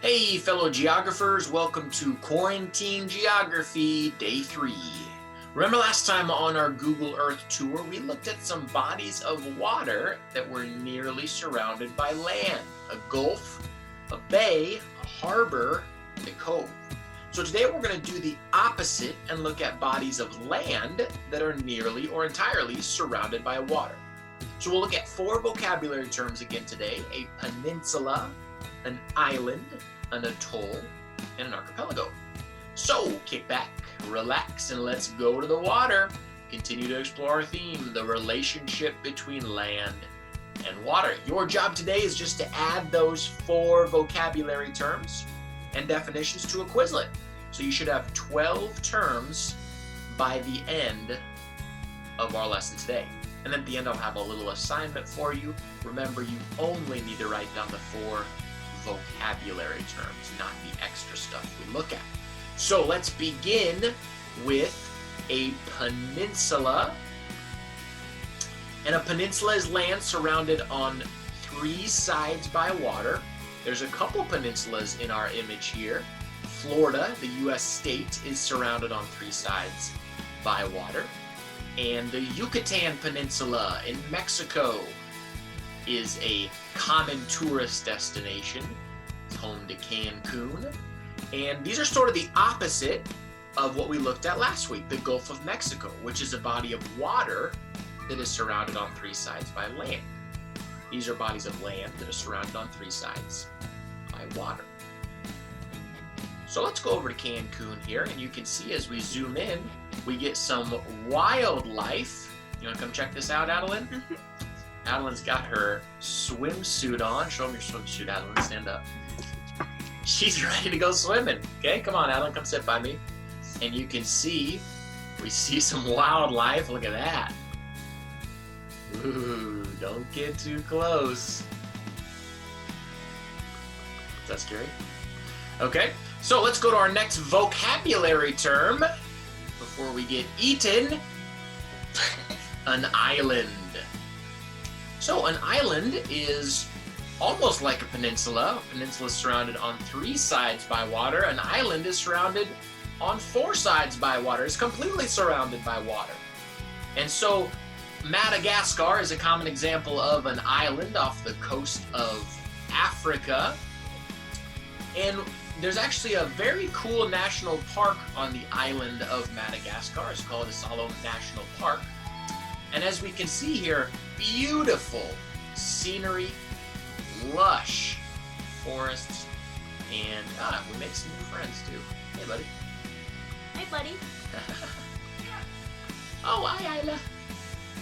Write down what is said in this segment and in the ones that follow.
Hey, fellow geographers, welcome to Quarantine Geography Day 3. Remember last time on our Google Earth tour, we looked at some bodies of water that were nearly surrounded by land. A gulf, a bay, a harbor, and a cove. So today we're going to do the opposite and look at bodies of land that are nearly or entirely surrounded by water. So we'll look at 4 vocabulary terms again today: a peninsula, an island, an atoll, and an archipelago. So kick back, relax, and let's go to the water. Continue to explore our theme, the relationship between land and water. Your job today is just to add those 4 vocabulary terms and definitions to a Quizlet. So you should have 12 terms by the end of our lesson today. And then at the end, I'll have a little assignment for you. Remember, you only need to write down the 4 vocabulary terms, not the extra stuff we look at. So let's begin with a peninsula. And a peninsula is land surrounded on 3 sides by water. There's a couple peninsulas in our image here. Florida, the U.S. state, is surrounded on 3 sides by water. And the Yucatan Peninsula in Mexico is a common tourist destination. It's home to Cancun. And these are sort of the opposite of what we looked at last week, the Gulf of Mexico, which is a body of water that is surrounded on 3 sides by land. These are bodies of land that are surrounded on 3 sides by water. So let's go over to Cancun here, and you can see as we zoom in, we get some wildlife. You want to come check this out, Adeline? Adeline's got her swimsuit on. Show them your swimsuit, Adeline. Stand up. She's ready to go swimming. Okay, come on, Adeline, come sit by me. And you can see, we see some wildlife. Look at that. Ooh, don't get too close. Is that scary? Okay, so let's go to our next vocabulary term before we get eaten. An island. So an island is almost like a peninsula. A peninsula is surrounded on 3 sides by water. An island is surrounded on 4 sides by water. It's completely surrounded by water. And so Madagascar is a common example of an island off the coast of Africa. And there's actually a very cool national park on the island of Madagascar. It's called Atoll National Park. And as we can see here, beautiful scenery, lush forests, and we make some new friends too. Hey, buddy. Hey, buddy. Oh, hi, Isla.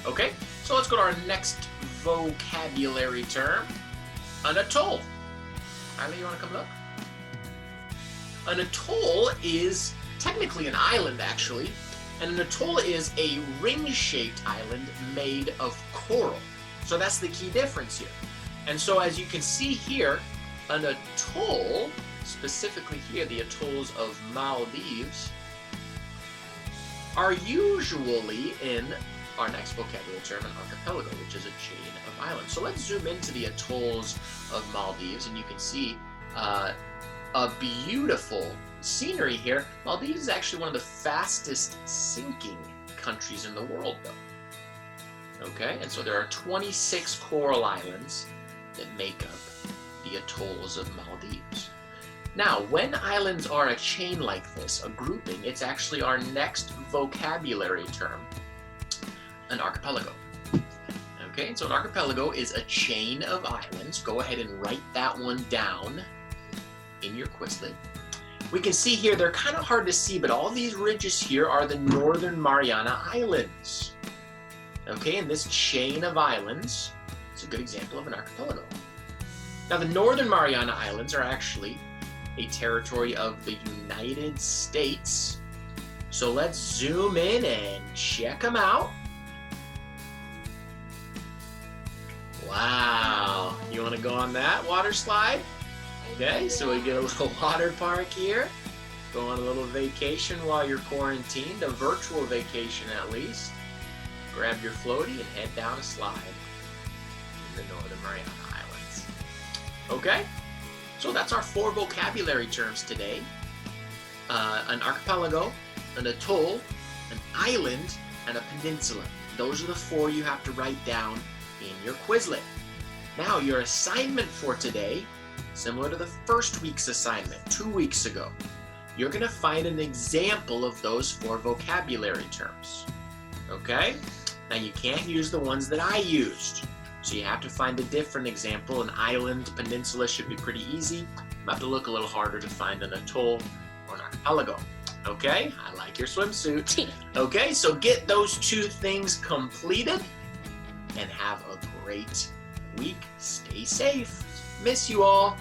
Okay, so let's go to our next vocabulary term, an atoll. Isla, you want to come look? An atoll is technically an island, actually, and an atoll is a ring-shaped island made of coral. So that's the key difference here. And so as you can see here, an atoll, specifically here, the atolls of Maldives, are usually in our next vocabulary term, an archipelago, which is a chain of islands. So let's zoom into the atolls of Maldives, and you can see a beautiful scenery here. Maldives is actually one of the fastest sinking countries in the world, though. Okay, and so there are 26 coral islands that make up the atolls of Maldives. Now, when islands are a chain like this, a grouping, it's actually our next vocabulary term, an archipelago. Okay, so an archipelago is a chain of islands. Go ahead and write that one down in your Quizlet. We can see here, they're kind of hard to see, but all these ridges here are the Northern Mariana Islands. Okay, and this chain of islands is a good example of an archipelago. Now, the Northern Mariana Islands are actually a territory of the United States. So let's zoom in and check them out. Wow, you want to go on that water slide? Okay, so we get a little water park here. Go on a little vacation while you're quarantined, a virtual vacation at least. Grab your floaty and head down a slide in the Northern Mariana Islands. Okay, So that's our 4 vocabulary terms today. An archipelago, an atoll, an island, and a peninsula. Those are the 4 you have to write down in your Quizlet. Now, your assignment for today, similar to the first week's assignment 2 weeks ago, you're going to find an example of those 4 vocabulary terms. Okay? Now, you can't use the ones that I used. So you have to find a different example. An island, peninsula should be pretty easy. You have to look a little harder to find an atoll or an archipelago. Okay? I like your swimsuit. Okay, so get those 2 things completed and have a great week. Stay safe. Miss you all.